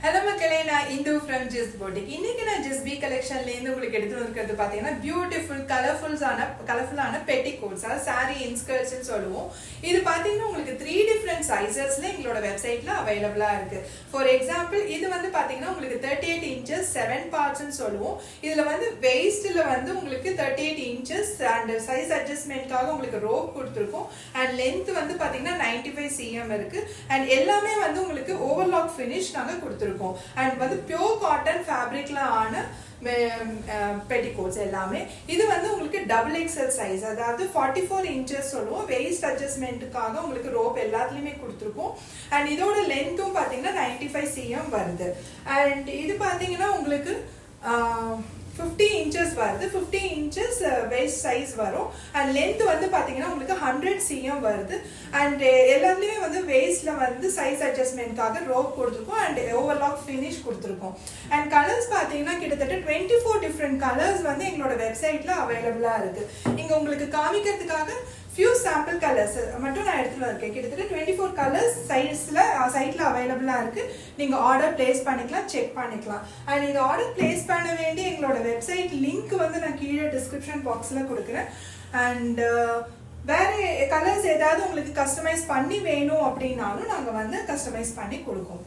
Hello மக்களே, நான் Hindu from Just Boutique. இன்னைக்கு நான் Just B collectionல இருந்து உங்களுக்கு எடுத்து வந்திருக்கிறது பாத்தீங்கன்னா பியூட்டிஃபுல் கலர்ஃபுல்லான petticoats, saree inskirts னு சொல்லுவோம். இது பாத்தீங்கன்னா உங்களுக்கு 3 different sizesல எங்களோட வெப்சைட்ல அவேலபிளா இருக்கு. For example, இது வந்து பாத்தீங்கன்னா உங்களுக்கு 38 inches 7 parts னு சொல்லுவோம். இதுல வந்து waistல வந்து உங்களுக்கு 38 inches and size adjustmentக்காக உங்களுக்கு rope கொடுத்திருக்கோம். And length வந்து பாத்தீங்கன்னா 95 cm இருக்கு. And எல்லாமே வந்து உங்களுக்கு overlock finish நாங்க கொடுத்திருக்கோம். And வந்து pure cotton fabricல ஆன petticoats எல்லாமே. இது வந்து உங்களுக்கு double XL size, அதாவது 44 inches சொல்லுவோம். waist adjustmentக்காக உங்களுக்கு rope எல்லாத்துலயுமே கொடுத்திருக்கோம். And இதோட lengthம் பாத்தீங்கன்னா 95 cm வருது. And இது பாத்தீங்கன்னா உங்களுக்கு 50 inches வருது. 50 inches waist size வரும். And length வந்து பாத்தீங்கன்னா உங்களுக்கு 100 cm வருது. And எல்லாத்துலயுமே வந்து waistல வந்து size adjustmentக்காக rope கொடுத்திருக்கோம் and overlock finish கொடுத்திருக்கோம். And colors பாத்தீங்கன்னா கிட்டத்தட்ட 24 different colors வந்து எங்களோட வெப்சைட்ல அவேலபிளா இருக்கு. இங்க உங்களுக்கு காமிக்கிறதுக்காக few sample colors மட்டும் நான் எடுத்துட்டு வந்திருக்கேன். கிட்டத்தட்ட 24 colors சைட்ல அவைலபிளா இருக்கு. நீங்க ஆர்டர் பிளேஸ் பண்ணிக்கலாம், செக் பண்ணிக்கலாம். அண்ட் இந்த ஆர்டர் பிளேஸ் பண்ண வேண்டிய எங்களோட வெப்சைட் லிங்க் வந்து நான் கீழே டிஸ்கிரிப்ஷன் பாக்ஸ்ல கொடுக்குறேன். அண்ட் வேற கலர்ஸ் ஏதாவது உங்களுக்கு கஸ்டமைஸ் பண்ணி வேணும் அப்படின்னாலும் நாங்க வந்து கஸ்டமைஸ் பண்ணி கொடுப்போம்.